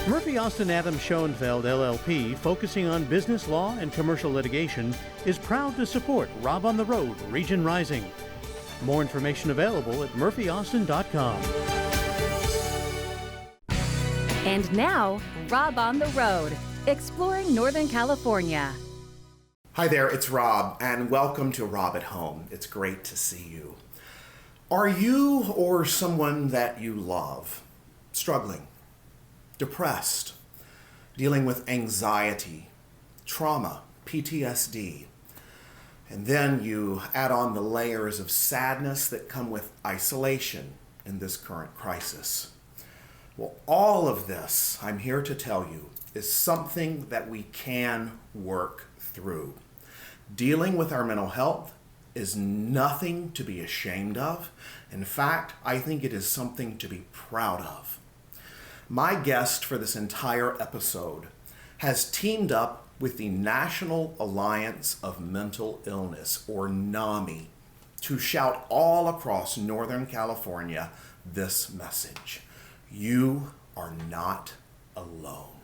Murphy Austin Adams Schoenfeld LLP, focusing on business law and commercial litigation, is proud to support Rob on the Road Region Rising. More information available at murphyaustin.com. And now, Rob on the Road, exploring Northern California. Hi there, it's Rob, and welcome to Rob at Home. It's great to see you. Are you or someone that you love struggling, depressed, dealing with anxiety, trauma, PTSD, and then you add on the layers of sadness that come with isolation in this current crisis? Well, all of this, I'm here to tell you, is something that we can work through. Dealing with our mental health is nothing to be ashamed of. In fact, I think it is something to be proud of. My guest for this entire episode has teamed up with the National Alliance of Mental Illness, or NAMI, to shout all across Northern California this message: you are not alone.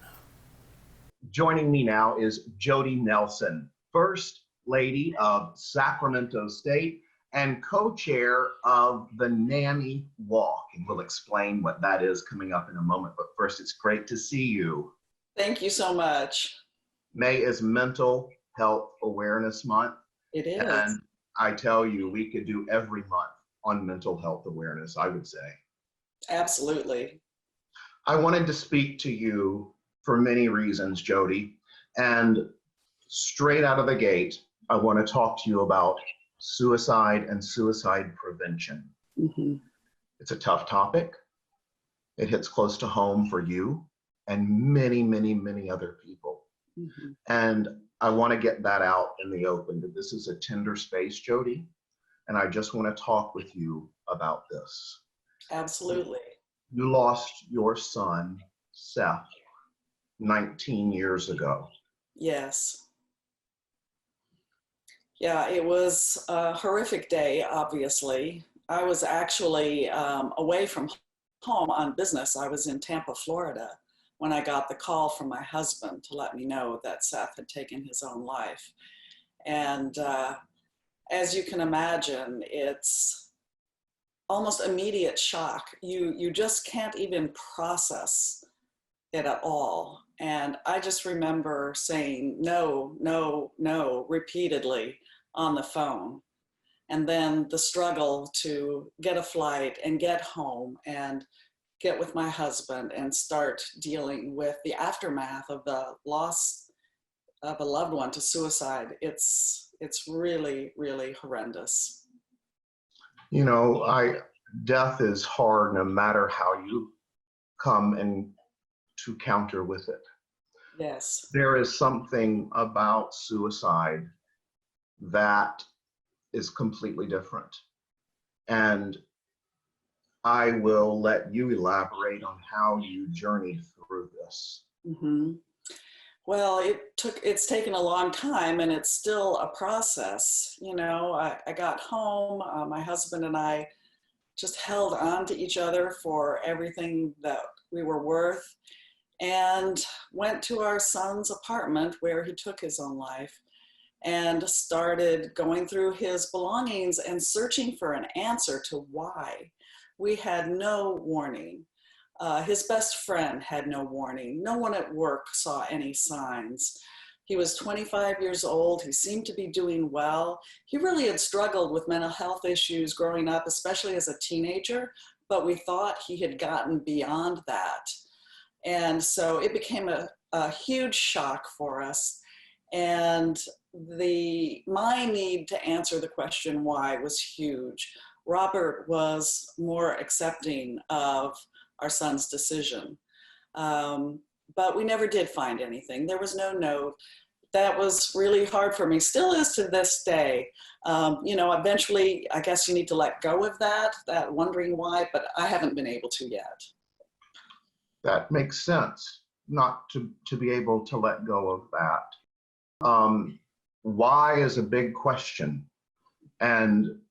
Joining me now is Jody Nelsen, First Lady of Sacramento State and co-chair of the Nami Walk. And we'll explain what that is coming up in a moment. But first, it's great to see you. Thank you so much. May is Mental Health Awareness Month. It is. And I tell you, we could do every month on mental health awareness, I would say. Absolutely. I wanted to speak to you for many reasons, Jody. And straight out of the gate, I want to talk to you about suicide and suicide prevention. Mm-hmm. It's a tough topic. It hits close to home for you and many, many, many other people. Mm-hmm. And I want to get that out in the open, that this is a tender space, Jody. And I just want to talk with you about this. Absolutely. You lost your son, Seth, 19 years ago. Yes. Yeah, it was a horrific day, obviously. I was actually away from home on business. I was in Tampa, Florida, when I got the call from my husband to let me know that Seth had taken his own life. And as you can imagine, it's almost immediate shock. You just can't even process it at all. And I just remember saying no, no, no repeatedly on the phone. And then the struggle to get a flight and get home and get with my husband and start dealing with the aftermath of the loss of a loved one to suicide. It's really, really horrendous. You know, death is hard no matter how you come and to counter with it. Yes. There is something about suicide that is completely different. And I will let you elaborate on how you journeyed through this. Mm-hmm. Well, it's taken a long time, and it's still a process. You know, I got home, my husband and I just held on to each other for everything that we were worth, and went to our son's apartment where he took his own life and started going through his belongings and searching for an answer to why. We had no warning. His best friend had no warning. No one at work saw any signs. He was 25 years old. He seemed to be doing well. He really had struggled with mental health issues growing up, especially as a teenager, but we thought he had gotten beyond that. And so it became a huge shock for us. And my need to answer the question why was huge. Robert was more accepting of our son's decision. But we never did find anything. There was no note. That was really hard for me, still is to this day. You know, eventually, I guess you need to let go of that wondering why, but I haven't been able to yet. That makes sense, not to be able to let go of that. Why is a big question. And,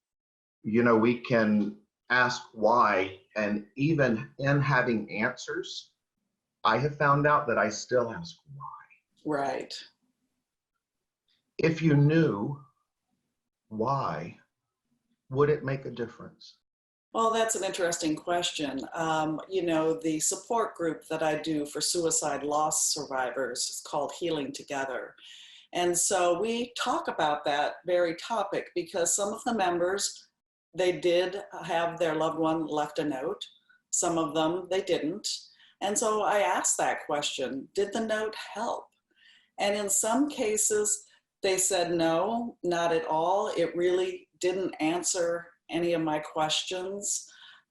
you know, we can ask why, and even in having answers, I have found out that I still ask why. Right. If you knew why, would it make a difference? Well, that's an interesting question. You know, the support group that I do for suicide loss survivors is called Healing Together. And so we talk about that very topic because some of the members, they did have their loved one left a note. Some of them, they didn't. And so I asked that question, did the note help? And in some cases, they said, no, not at all. It really didn't answer any of my questions.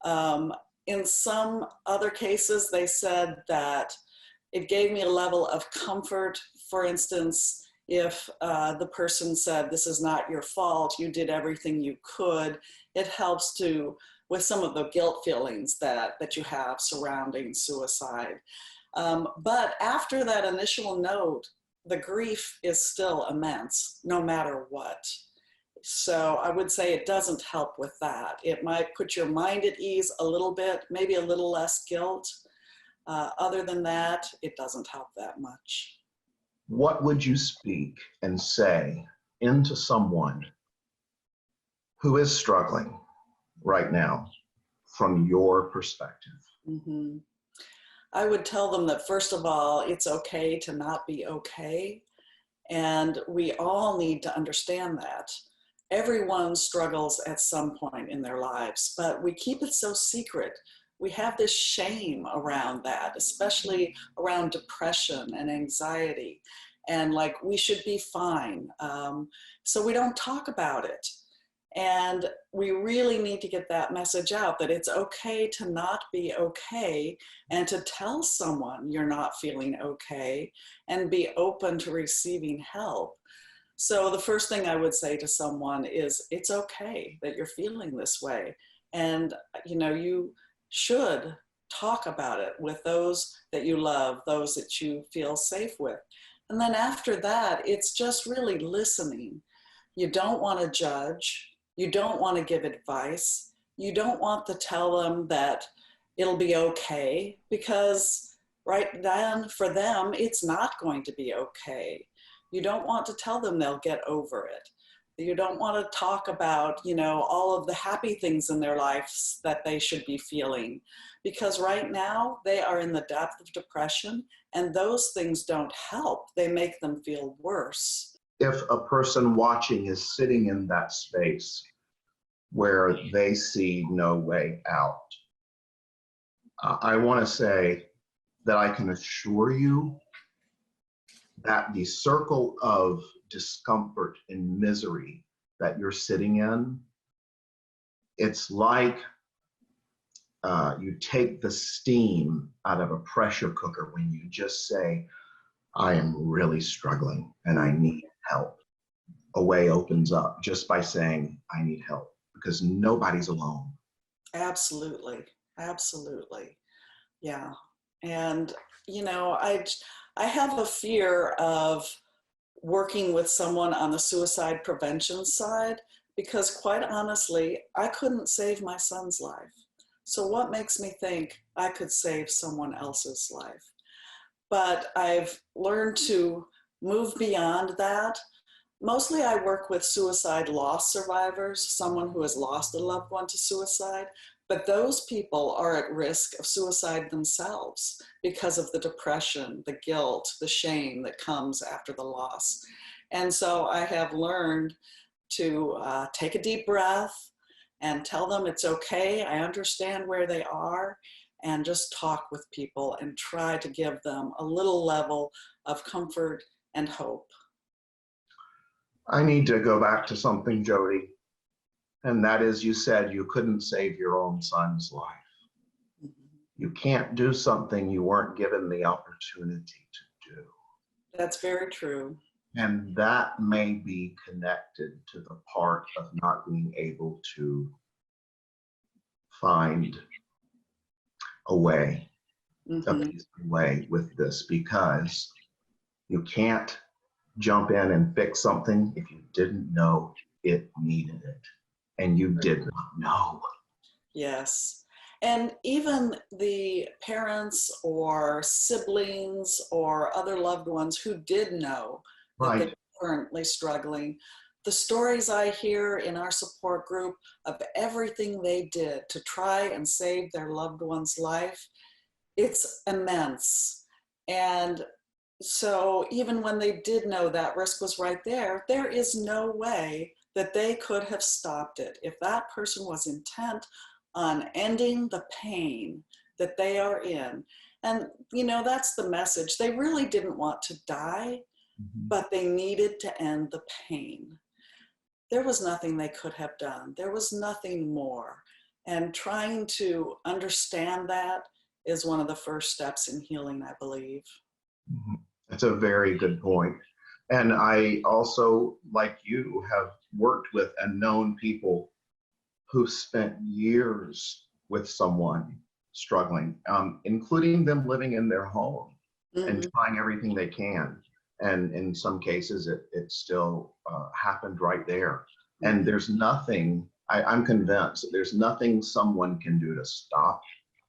In some other cases, they said that it gave me a level of comfort. For instance, if the person said, this is not your fault, you did everything you could, it helps to, with some of the guilt feelings that you have surrounding suicide. But after that initial note, the grief is still immense, no matter what. So I would say it doesn't help with that. It might put your mind at ease a little bit, maybe a little less guilt. Other than that, it doesn't help that much. What would you speak and say into someone who is struggling right now from your perspective? Mm-hmm. I would tell them that, first of all, it's okay to not be okay. And we all need to understand that. Everyone struggles at some point in their lives, but we keep it so secret. We have this shame around that, especially around depression and anxiety. And like, we should be fine. So we don't talk about it. And we really need to get that message out that it's okay to not be okay, and to tell someone you're not feeling okay and be open to receiving help. So the first thing I would say to someone is, it's okay that you're feeling this way. And, you know, you should talk about it with those that you love, those that you feel safe with. And then after that, it's just really listening. You don't want to judge. You don't want to give advice. You don't want to tell them that it'll be okay, because right then for them, it's not going to be okay. You don't want to tell them they'll get over it. You don't want to talk about, you know, all of the happy things in their lives that they should be feeling, because right now they are in the depth of depression, and those things don't help. They make them feel worse. If a person watching is sitting in that space where they see no way out, I want to say that I can assure you that the circle of discomfort and misery that you're sitting in, it's like you take the steam out of a pressure cooker when you just say, I am really struggling and I need help. A way opens up just by saying, I need help, because nobody's alone. Absolutely. Absolutely. Yeah. And, you know, I have a fear of working with someone on the suicide prevention side, because quite honestly, I couldn't save my son's life. So what makes me think I could save someone else's life? But I've learned to move beyond that. Mostly I work with suicide loss survivors, someone who has lost a loved one to suicide, but those people are at risk of suicide themselves because of the depression, the guilt, the shame that comes after the loss. And so I have learned to take a deep breath and tell them it's okay, I understand where they are, and just talk with people and try to give them a little level of comfort and hope. I need to go back to something, Jody, and that is, you said you couldn't save your own son's life. You can't do something you weren't given the opportunity to do. That's very true. And that may be connected to the part of not being able to find a way, a peaceful way with this, because you can't jump in and fix something if you didn't know it needed it, and you did not know. Yes. And even the parents or siblings or other loved ones who did know that they Right. were currently struggling, the stories I hear in our support group of everything they did to try and save their loved one's life, it's immense. And so even when they did know that risk was right there, there is no way that they could have stopped it. If that person was intent on ending the pain that they are in, and that's the message. They really didn't want to die, but they needed to end the pain. There was nothing they could have done. There was nothing more. And trying to understand that is one of the first steps in healing, I believe. That's a very good point. And I also, like you, have worked with and known people who spent years with someone struggling, including them living in their home and trying everything they can. And in some cases, it still happened right there. And there's nothing, I'm convinced that there's nothing someone can do to stop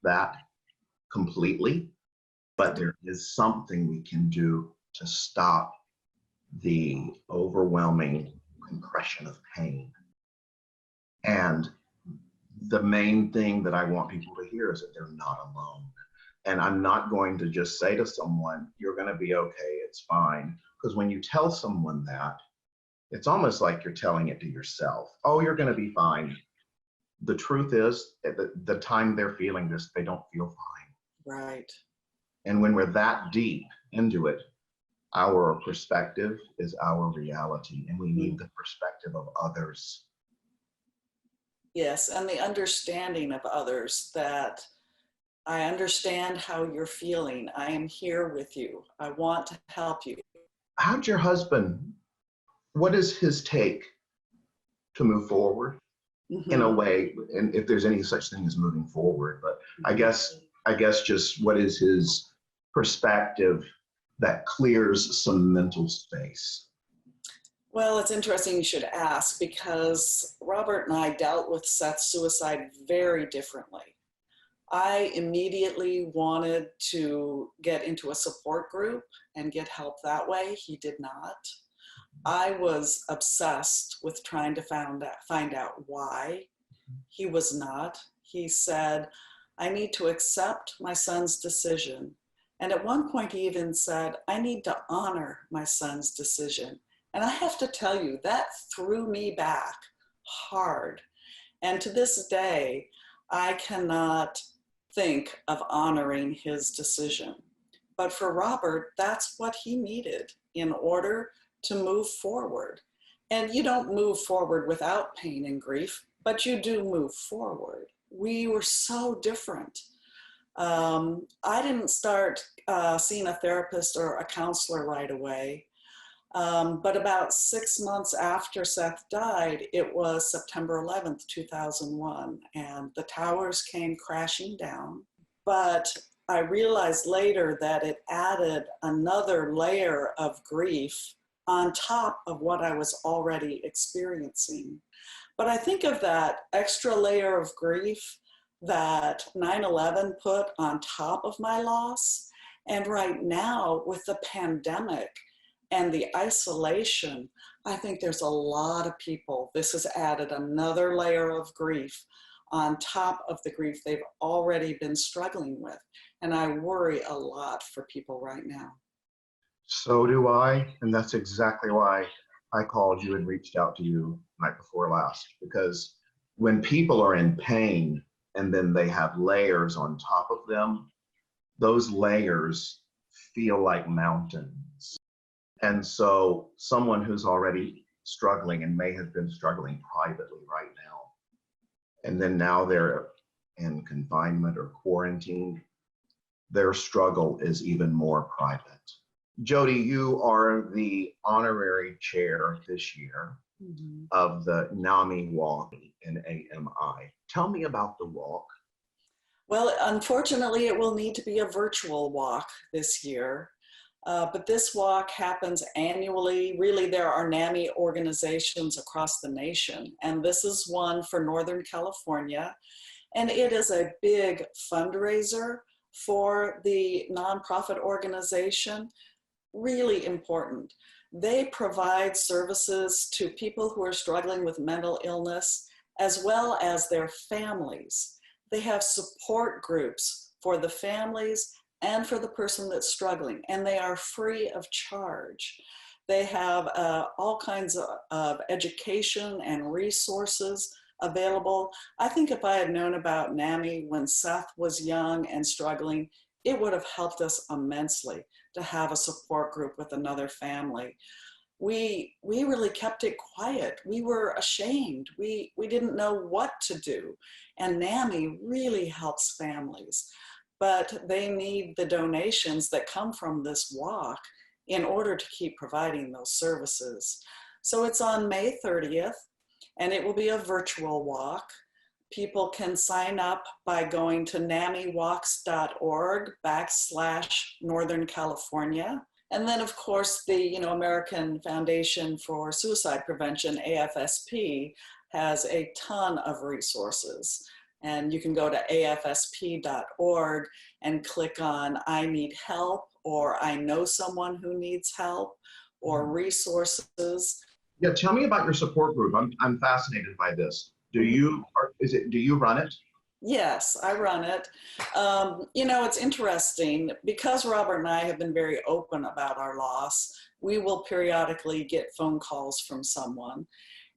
that completely, but there is something we can do to stop the overwhelming compression of pain. And the main thing that I want people to hear is that they're not alone. And I'm not going to just say to someone, you're going to be okay, it's fine. Because when you tell someone that, it's almost like you're telling it to yourself. Oh, you're going to be fine. The truth is, at the time they're feeling this, they don't feel fine. Right. And when we're that deep into it, our perspective is our reality, and we need the perspective of others. Yes, and the understanding of others, that I understand how you're feeling. I am here with you. I want to help you. How'd your husband, what is his take to move forward in a way, and if there's any such thing as moving forward, but I guess just what is his perspective that clears some mental space? Well, it's interesting you should ask, because Robert and I dealt with Seth's suicide very differently. I immediately wanted to get into a support group and get help that way. He did not. I was obsessed with trying to find out why. He was not. He said, I need to accept my son's decision. And at one point he even said, I need to honor my son's decision. And I have to tell you, that threw me back hard. And to this day, I cannot think of honoring his decision. But for Robert, that's what he needed in order to move forward. And you don't move forward without pain and grief, but you do move forward. We were so different. I didn't start seeing a therapist or a counselor right away. But about 6 months after Seth died, it was September 11th, 2001, and the towers came crashing down. But I realized later that it added another layer of grief on top of what I was already experiencing. But I think of that extra layer of grief that 9/11 put on top of my loss. And right now, with the pandemic and the isolation, I think there's a lot of people, this has added another layer of grief on top of the grief they've already been struggling with. And I worry a lot for people right now. So do I, and that's exactly why I called you and reached out to you night before last, because when people are in pain and then they have layers on top of them, those layers feel like mountains. And so someone who's already struggling and may have been struggling privately right now, and then now they're in confinement or quarantine, their struggle is even more private. Jody, you are the honorary chair this year of the Nami Walk in AMI. Tell me about the walk. Well, unfortunately, it will need to be a virtual walk this year. But this walk happens annually. Really, there are NAMI organizations across the nation, and this is one for Northern California. And it is a big fundraiser for the nonprofit organization. Really important. They provide services to people who are struggling with mental illness, as well as their families. They have support groups for the families and for the person that's struggling, and they are free of charge. They have all kinds of education and resources available. I think if I had known about NAMI when Seth was young and struggling, it would have helped us immensely to have a support group with another family. We really kept it quiet. We were ashamed. We didn't know what to do. And NAMI really helps families, but they need the donations that come from this walk in order to keep providing those services. So it's on May 30th, and it will be a virtual walk. People can sign up by going to namiwalks.org/Northern California. And then of course the American Foundation for Suicide Prevention, AFSP, has a ton of resources. And you can go to afsp.org and click on I need help, or I know someone who needs help, or resources. Yeah, tell me about your support group. I'm fascinated by this. Do you run it? Yes, I run it. It's interesting because Robert and I have been very open about our loss. We will periodically get phone calls from someone.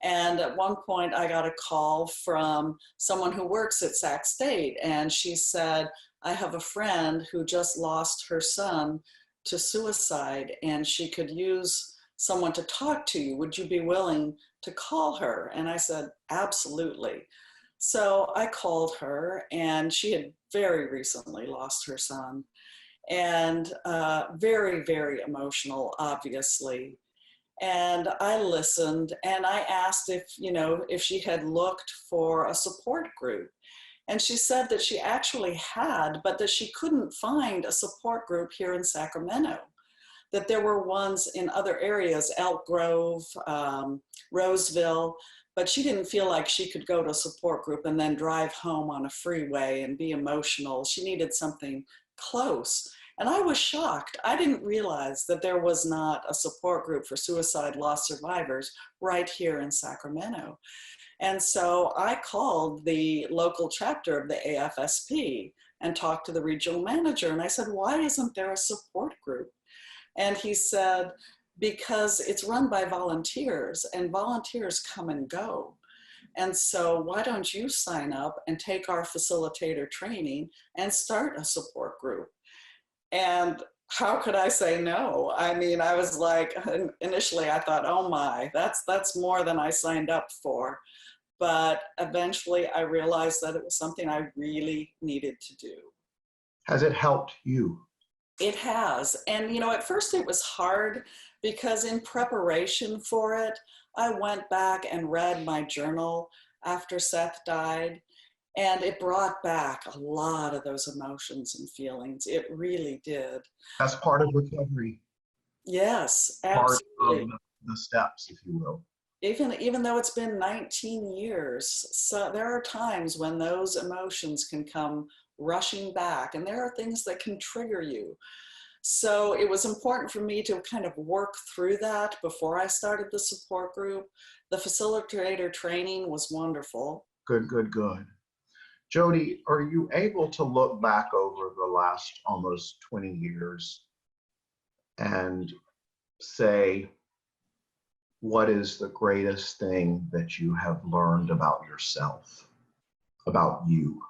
And at one point I got a call from someone who works at Sac State, and she said, I have a friend who just lost her son to suicide and she could use someone to talk to you. Would you be willing to call her? And I said, absolutely. So I called her, and she had very recently lost her son, and very, very emotional, obviously. And I listened, and I asked if she had looked for a support group. And she said that she actually had, but that she couldn't find a support group here in Sacramento, that there were ones in other areas, Elk Grove, Roseville, but she didn't feel like she could go to a support group and then drive home on a freeway and be emotional. She needed something close. And I was shocked. I didn't realize that there was not a support group for suicide loss survivors right here in Sacramento. And so I called the local chapter of the AFSP and talked to the regional manager. And I said, why isn't there a support group? And he said, because it's run by volunteers, and volunteers come and go. And so why don't you sign up and take our facilitator training and start a support group? And how could I say no? I mean, I was like, initially I thought, oh my, that's more than I signed up for. But eventually I realized that it was something I really needed to do. Has it helped you? It has. And, at first it was hard because in preparation for it, I went back and read my journal after Seth died, and it brought back a lot of those emotions and feelings. It really did. That's part of recovery. Yes, absolutely. Part of the steps, if you will. Even though it's been 19 years, so there are times when those emotions can come rushing back, and there are things that can trigger you. So it was important for me to kind of work through that before I started the support group. The facilitator training was wonderful. Good. Jody, are you able to look back over the last almost 20 years and say, what is the greatest thing that you have learned about yourself, about you?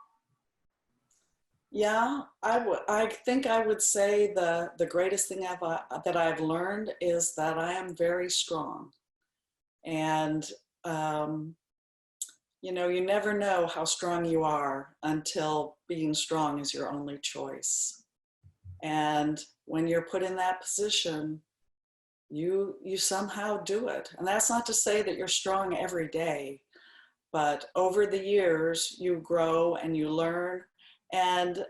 Yeah, I think I would say the greatest thing that I've learned is that I am very strong. And, you never know how strong you are until being strong is your only choice. And when you're put in that position, you somehow do it. And that's not to say that you're strong every day, but over the years, you grow and you learn. And,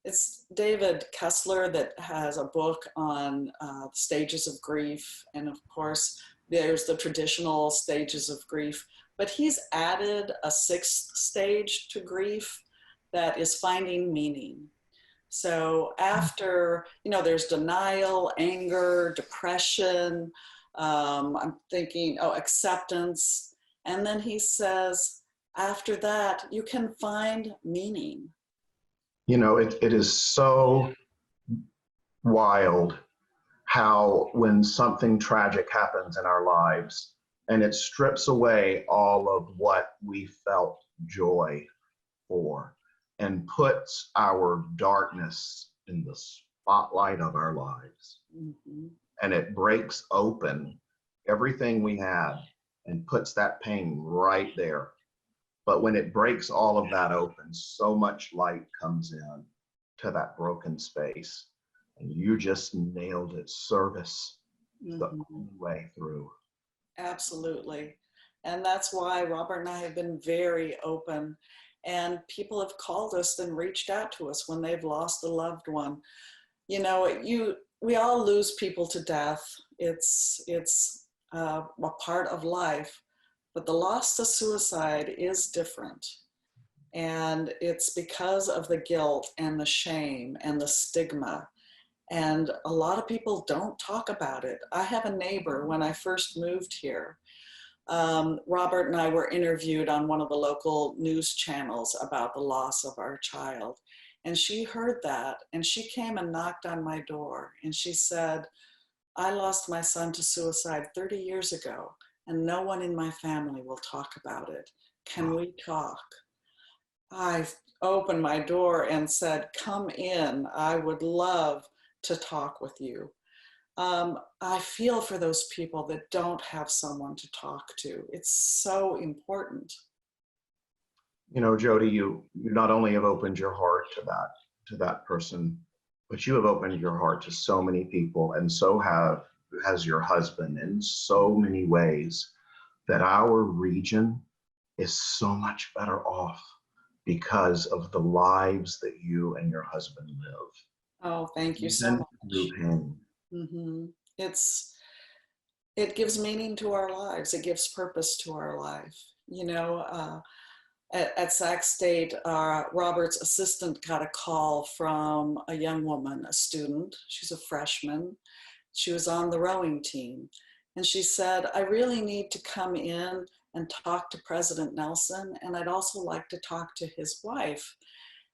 it's David Kessler that has a book on stages of grief. And of course, there's the traditional stages of grief. but he's added a sixth stage to grief that is finding meaning. So after, there's denial, anger, depression, I'm thinking, acceptance. And then he says, after that, you can find meaning. It is so wild how when something tragic happens in our lives and it strips away all of what we felt joy for and puts our darkness in the spotlight of our lives. Mm-hmm. And it breaks open everything we had and puts that pain right there. But when it breaks all of that open, so much light comes in to that broken space. And you just nailed it. Service mm-hmm. the only way through. Absolutely. And that's why Robert and I have been very open. And people have called us and reached out to us when they've lost a loved one. We all lose people to death. It's a part of life. But the loss to suicide is different. And it's because of the guilt and the shame and the stigma. And a lot of people don't talk about it. I have a neighbor when I first moved here. Robert and I were interviewed on one of the local news channels about the loss of our child. And she heard that and she came and knocked on my door and she said, I lost my son to suicide 30 years ago and no one in my family will talk about it. Can we talk? I opened my door and said, come in. I would love to talk with you. I feel for those people that don't have someone to talk to. It's so important. Jody, you not only have opened your heart to that person, but you have opened your heart to so many people, and so has your husband in so many ways, that our region is so much better off because of the lives that you and your husband live. Oh, thank you so much. Mm-hmm. It gives meaning to our lives. It gives purpose to our life. At Sac State, Robert's assistant got a call from a young woman, a student. She's a freshman. She was on the rowing team. And she said, I really need to come in and talk to President Nelsen, and I'd also like to talk to his wife.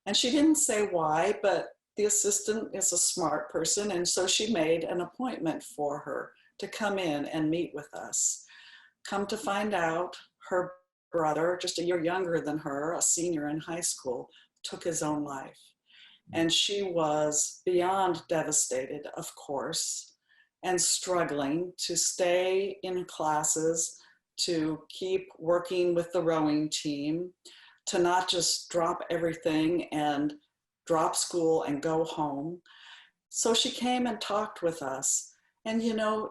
And she didn't say why, but the assistant is a smart person, and so she made an appointment for her to come in and meet with us. Come to find out, her brother, just a year younger than her, a senior in high school, took his own life. And she was beyond devastated, of course, and struggling to stay in classes, to keep working with the rowing team, to not just drop everything and drop school and go home. So she came and talked with us. And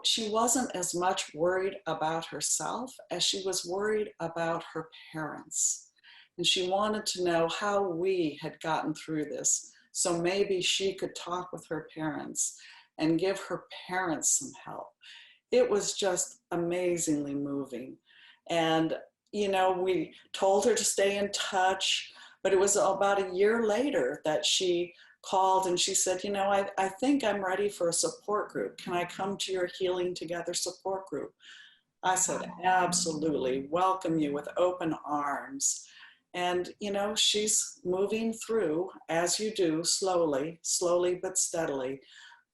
she wasn't as much worried about herself as she was worried about her parents. And she wanted to know how we had gotten through this. So maybe she could talk with her parents and give her parents some help. It was just amazingly moving. And, we told her to stay in touch, but it was about a year later that she called and she said, I think I'm ready for a support group. Can I come to your Healing Together support group? I said, absolutely, welcome you with open arms. And, she's moving through, as you do, slowly but steadily.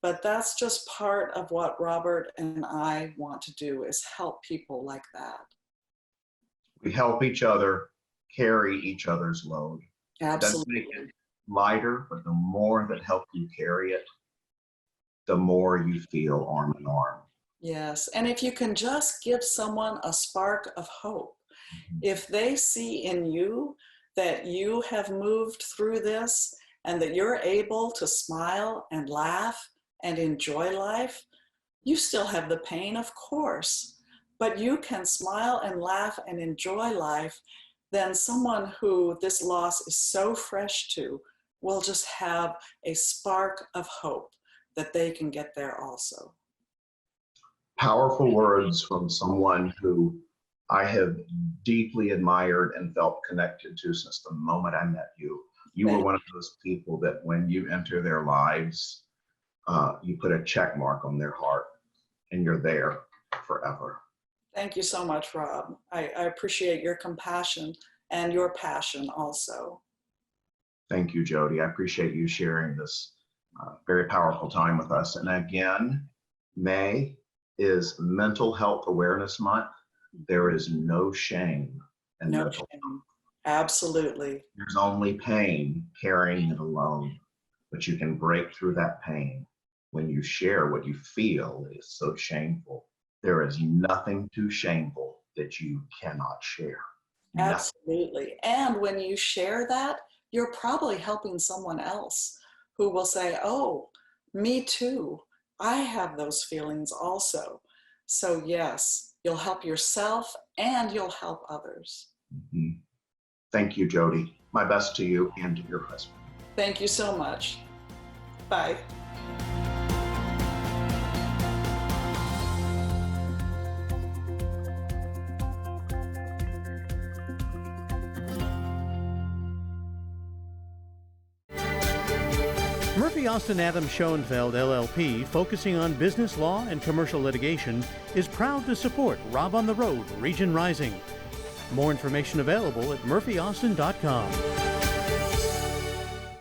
But that's just part of what Robert and I want to do, is help people like that. We help each other carry each other's load. Absolutely. It doesn't make it lighter, but the more that help you carry it, the more you feel arm in arm. Yes, and if you can just give someone a spark of hope, if they see in you that you have moved through this and that you're able to smile and laugh and enjoy life, you still have the pain, of course, but you can smile and laugh and enjoy life, then someone who this loss is so fresh to will just have a spark of hope that they can get there also. Powerful words from someone who I have deeply admired and felt connected to since the moment I met you. You were one of those people that when you enter their lives, you put a check mark on their heart and you're there forever. Thank you so much, Rob. I appreciate your compassion and your passion also. Thank you, Jody. I appreciate you sharing this very powerful time with us. And again, May is Mental Health Awareness Month. There is no shame in No mental shame. health. Absolutely. There's only pain carrying it alone, but you can break through that pain when you share what you feel is so shameful. There is nothing too shameful that you cannot share. Nothing. Absolutely. And when you share that, you're probably helping someone else who will say, oh, me too. I have those feelings also. So yes, you'll help yourself and you'll help others. Mm-hmm. Thank you, Jody. My best to you and to your husband. Thank you so much. Bye. Murphy Austin Adams Schoenfeld LLP, focusing on business law and commercial litigation, is proud to support Rob on the Road, Region Rising. More information available at murphyaustin.com.